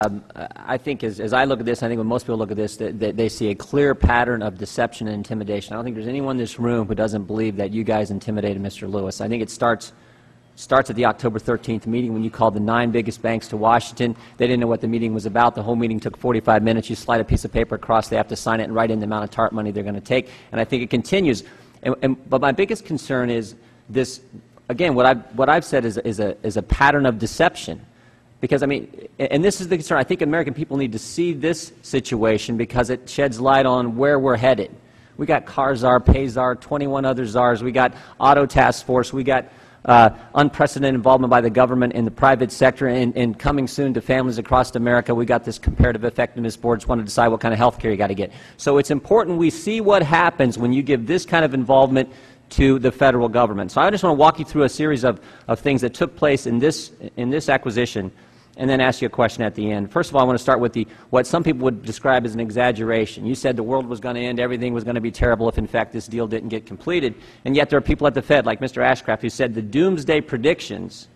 I think as I look at this, I think when most people look at this, that they see a clear pattern of deception and intimidation. I don't think there's anyone in this room who doesn't believe that you guys intimidated Mr. Lewis. I think it starts at the October 13th meeting when you called the 9 biggest banks to Washington. They didn't know what the meeting was about. The whole meeting took 45 minutes. You slide a piece of paper across. They have to sign it and write in the amount of TARP money they're going to take. And I think it continues. But my biggest concern is this. Again, what I've said is a pattern of deception. Because, I mean, and this is the concern. I think American people need to see this situation because it sheds light on where we're headed. We got car czar, pay czar, 21 other czars. We got auto task force. We got unprecedented involvement by the government in the private sector, and coming soon to families across America. We got this comparative effectiveness boards want to decide what kind of health care you got to get. So it's important we see what happens when you give this kind of involvement to the federal government. So I just want to walk you through a series of things that took place in this acquisition, and then ask you a question at the end. First of all, I want to start with what some people would describe as an exaggeration. You said the world was going to end, everything was going to be terrible if, in fact, this deal didn't get completed. And yet there are people at the Fed, like Mr. Ashcraft, who said the doomsday predictions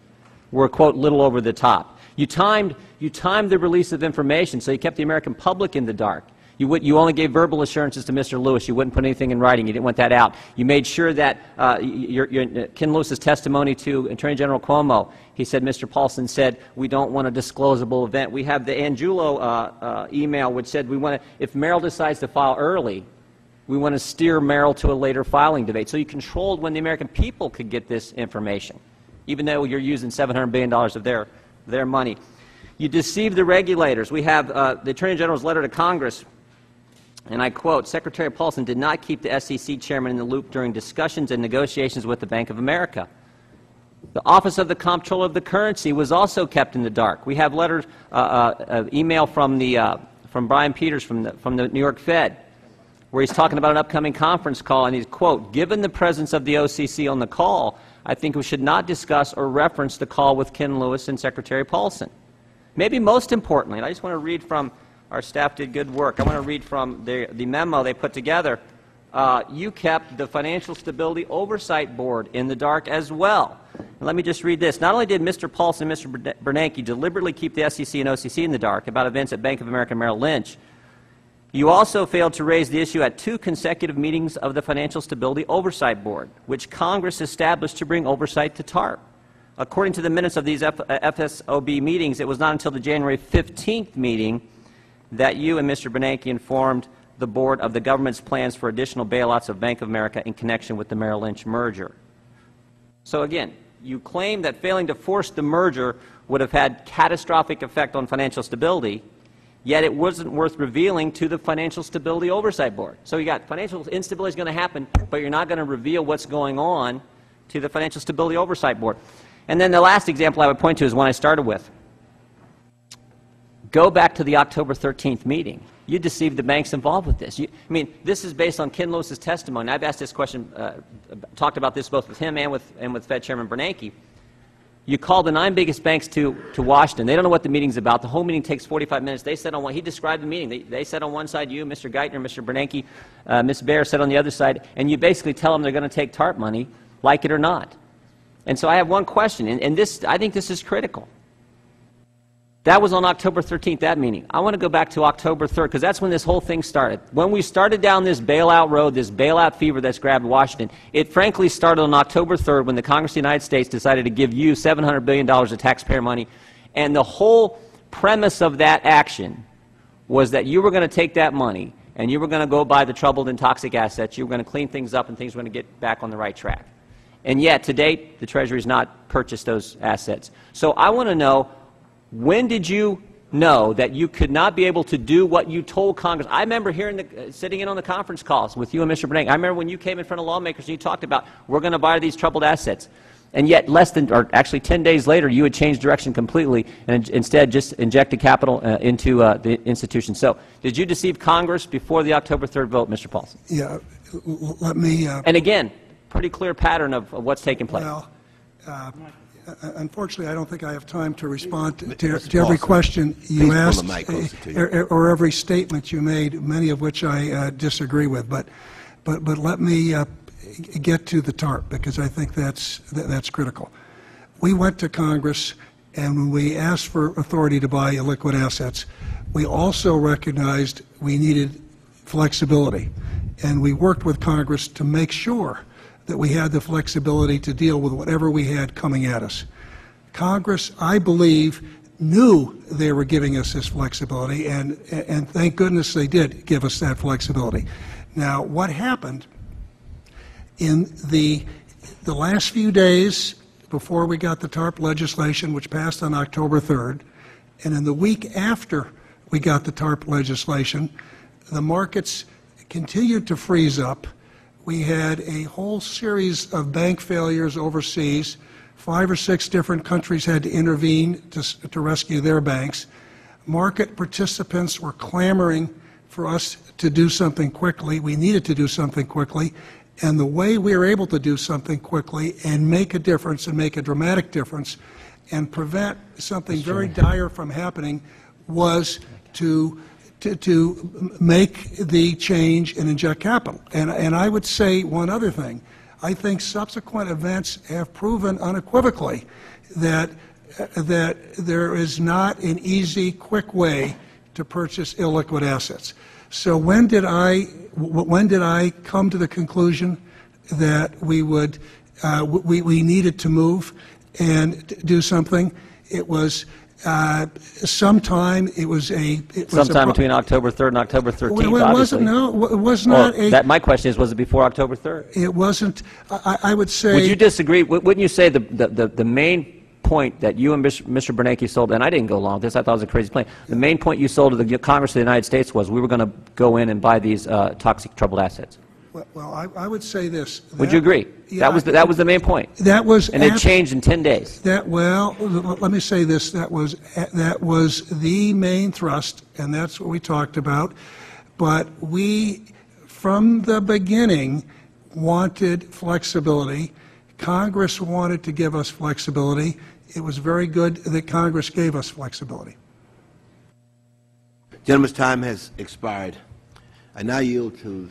were, quote, little over the top. You timed the release of information, so you kept the American public in the dark. You only gave verbal assurances to Mr. Lewis. You wouldn't put anything in writing. You didn't want that out. You made sure that Ken Lewis's testimony to Attorney General Cuomo, he said, Mr. Paulson said, we don't want a disclosable event. We have the Angulo email which said if Merrill decides to file early, we want to steer Merrill to a later filing date. So you controlled when the American people could get this information, even though you're using $700 billion of their money. You deceived the regulators. We have the Attorney General's letter to Congress. And I quote, Secretary Paulson did not keep the SEC chairman in the loop during discussions and negotiations with the Bank of America. The Office of the Comptroller of the Currency was also kept in the dark. We have letters, email from Brian Peters from the New York Fed, where he's talking about an upcoming conference call, and he's, quote, given the presence of the OCC on the call, I think we should not discuss or reference the call with Ken Lewis and Secretary Paulson. Maybe most importantly, and I just want to read from, our staff did good work. I want to read from the memo they put together. You kept the Financial Stability Oversight Board in the dark as well. And let me just read this. Not only did Mr. Paulson and Mr. Bernanke deliberately keep the SEC and OCC in the dark about events at Bank of America and Merrill Lynch, you also failed to raise the issue at 2 consecutive meetings of the Financial Stability Oversight Board, which Congress established to bring oversight to TARP. According to the minutes of these FSOB meetings, it was not until the January 15th meeting that you and Mr. Bernanke informed the board of the government's plans for additional bailouts of Bank of America in connection with the Merrill Lynch merger. So again, you claim that failing to force the merger would have had catastrophic effect on financial stability, yet it wasn't worth revealing to the Financial Stability Oversight Board. So you got financial instability is going to happen, but you're not going to reveal what's going on to the Financial Stability Oversight Board. And then the last example I would point to is one I started with. Go back to the October 13th meeting. You deceived the banks involved with this. I mean, this is based on Ken Lewis's testimony. I've asked this question, talked about this both with him and with Fed Chairman Bernanke. You called the 9 biggest banks to Washington. They don't know what the meeting's about. The whole meeting takes 45 minutes. They said on one, he described the meeting. They said on one side, you, Mr. Geithner, Mr. Bernanke, Ms. Baer said on the other side, and you basically tell them they're going to take TARP money, like it or not. And so I have one question, and this, I think this is critical. That was on October 13th, that meeting. I want to go back to October 3rd, because that's when this whole thing started. When we started down this bailout road, this bailout fever that's grabbed Washington, it frankly started on October 3rd when the Congress of the United States decided to give you $700 billion of taxpayer money. And the whole premise of that action was that you were going to take that money and you were going to go buy the troubled and toxic assets. You were going to clean things up and things were going to get back on the right track. And yet, to date, the Treasury has not purchased those assets. So I want to know, when did you know that you could not be able to do what you told Congress? I remember sitting in on the conference calls with you and Mr. Bernanke. I remember when you came in front of lawmakers and you talked about, we're going to buy these troubled assets. And yet, actually 10 days later, you had changed direction completely and instead just injected capital into the institution. So, did you deceive Congress before the October 3rd vote, Mr. Paulson? Yeah, let me... and again, pretty clear pattern of what's taking place. Well, unfortunately, I don't think I have time to respond to every question you asked or every statement you made, many of which I disagree with. But let me get to the TARP, because I think that's critical. We went to Congress And when we asked for authority to buy illiquid assets, we also recognized we needed flexibility. And we worked with Congress to make sure that we had the flexibility to deal with whatever we had coming at us. Congress, I believe, knew they were giving us this flexibility, and thank goodness they did give us that flexibility. Now, what happened in the last few days before we got the TARP legislation, which passed on October 3rd, and in the week after we got the TARP legislation, the markets continued to freeze up. We had a whole series of bank failures overseas. 5 or 6 different countries had to intervene to rescue their banks. Market participants were clamoring for us to do something quickly. We needed to do something quickly. And the way we were able to do something quickly and make a difference, and make a dramatic difference, and prevent something very dire from happening was to make the change and inject capital. And I would say one other thing. I think subsequent events have proven unequivocally that there is not an easy, quick way to purchase illiquid assets. So when did I come to the conclusion that we needed to move and do something? It was sometime. Sometime between October 3rd and October 13th. Well, it wasn't. No, it was not. My question is, was it before October 3rd? It wasn't. I would say. Would you disagree? Wouldn't you say the main point that you and Mr. Bernanke sold, and I didn't go along with this, I thought it was a crazy plan. The main point you sold to the Congress of the United States was we were going to go in and buy these toxic troubled assets. Well, I would say this. Would you agree? Yeah, that was the main point. That was, and it changed in 10 days. Well, let me say this. That was the main thrust, and that's what we talked about. But we, from the beginning, wanted flexibility. Congress wanted to give us flexibility. It was very good that Congress gave us flexibility. Gentleman's time has expired. I now yield to